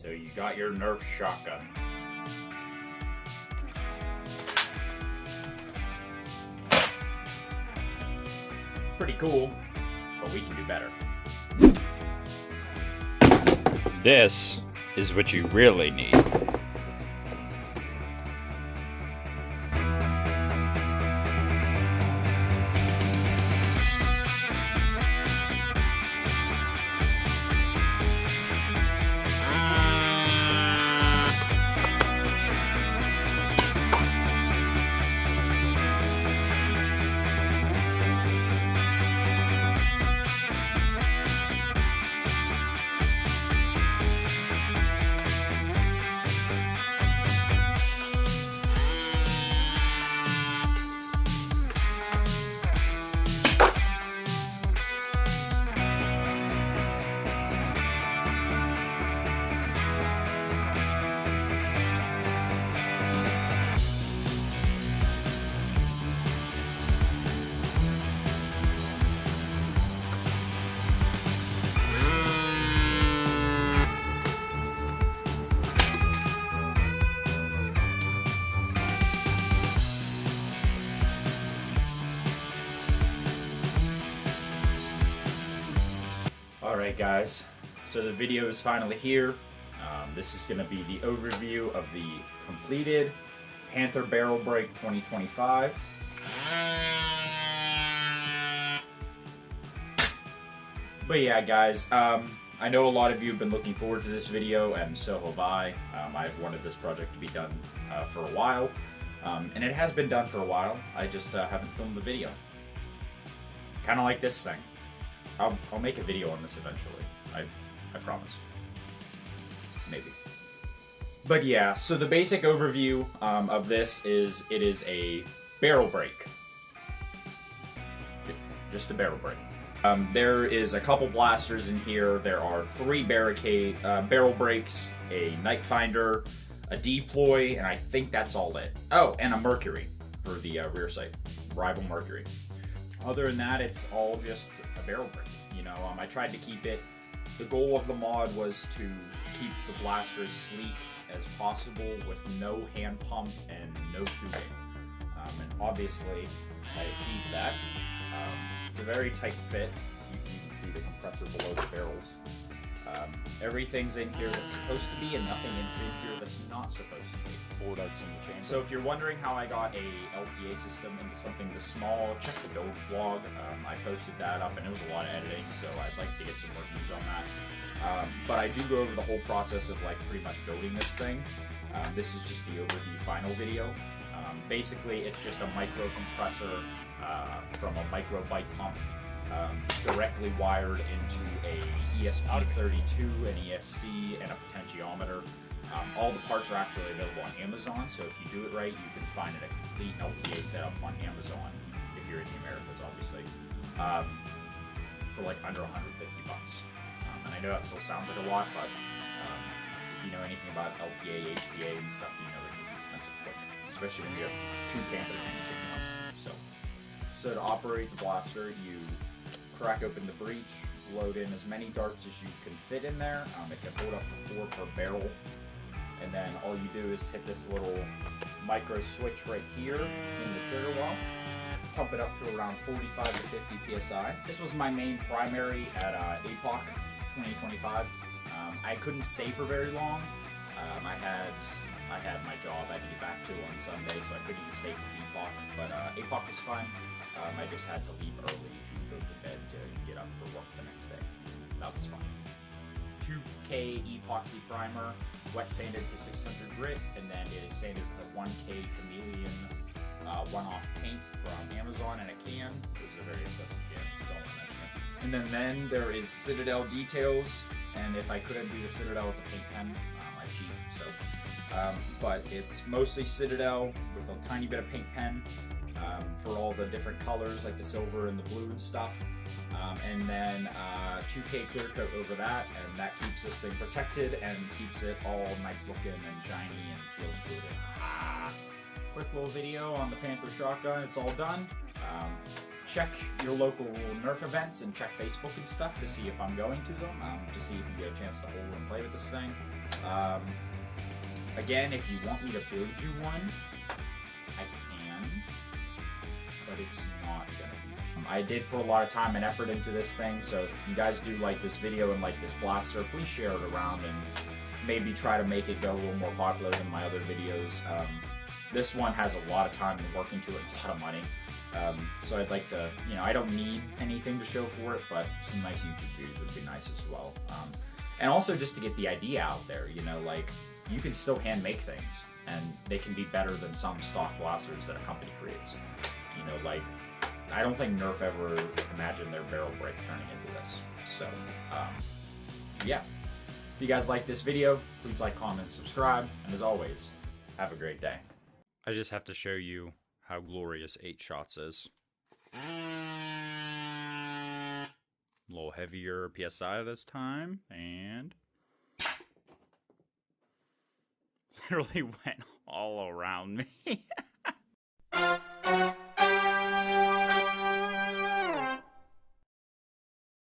So you got your Nerf shotgun. Pretty cool, but we can do better. This is what you really need. Alright guys, so the video is finally here. This is going to be the overview of the completed Panther Barrel Break 2025. But yeah guys, I know a lot of you have been looking forward to this video, and so have I. I've wanted this project to be done for a while, and it has been done for a while. I just haven't filmed the video. Kind of like this thing. I'll make a video on this eventually. I promise. Maybe. But yeah, so the basic overview of this is it is a barrel break. Just a barrel break. There is a couple blasters in here. There are 3 barrel breaks, a night finder, a deploy, and I think that's all it. Oh, and a Mercury for the rear sight. Rival Mercury. Other than that, it's all just a barrel break. You know, I tried to keep it. The goal of the mod was to keep the blaster as sleek as possible with no hand pump and no tubing. And obviously, I achieved that. It's a very tight fit. You can see the compressor below the barrels. Everything's in here that's supposed to be, and nothing is in here that's not supposed to be. 4 darts in the chamber. So if you're wondering how I got a LPA system into something this small, check the build vlog. I posted that up, and it was a lot of editing, so I'd like to get some more views on that. But I do go over the whole process of like pretty much building this thing. This is just the overview final video. Basically, it's just a micro compressor from a micro bike pump. Directly wired into a ESP32, an ESC, and a potentiometer. All the parts are actually available on Amazon, so if you do it right, you can find a complete LPA setup on Amazon, if you're in the Americas, obviously, for like under 150 bucks. And I know that still sounds like a lot, but if you know anything about LPA, HPA, and stuff, you know that it's expensive equipment, especially when you have 2 Panther things sitting up. So to operate the blaster, you crack open the breech, load in as many darts as you can fit in there. It can hold up to 4 per barrel. And then all you do is hit this little micro switch right here in the trigger well. Pump it up to around 45 to 50 PSI. This was my main primary at APOC 2025. I couldn't stay for very long. I had my job I had to get back to on Sunday, so I couldn't even stay for APOC. But APOC was fun. I just had to leave early to go to bed to get up for work the next day. That was fun. 2K epoxy primer, wet sanded to 600 grit, and then it is sanded with a 1K chameleon one-off paint from Amazon in a can. It was a very expensive can, don't want to mention it. And then there is Citadel details, and if I couldn't do the Citadel, it's a paint pen. I cheat, so. But it's mostly Citadel with a tiny bit of paint pen. For all the different colors like the silver and the blue and stuff, and then 2K clear coat over that, and that keeps this thing protected and keeps it all nice looking and shiny and feels good. Quick little video on the Panther Shotgun. It's all done. Check your local Nerf events and check Facebook and stuff to see if I'm going to them, to see if you get a chance to hold and play with this thing. Again, if you want me to build you one, I can, but it's not gonna be. I did put a lot of time and effort into this thing, so if you guys do like this video and like this blaster, please share it around and maybe try to make it go a little more popular than my other videos. This one has a lot of time and work into it, a lot of money. So I'd like to, I don't need anything to show for it, but some nice YouTube views would be nice as well. And also just to get the idea out there, like, you can still hand make things, and they can be better than some stock blasters that a company creates. Like, I don't think Nerf ever imagined their barrel break turning into this. So, yeah. If you guys like this video, please like, comment, subscribe, and as always, have a great day. I just have to show you how glorious 8 shots is. A little heavier PSI this time, and literally went all around me.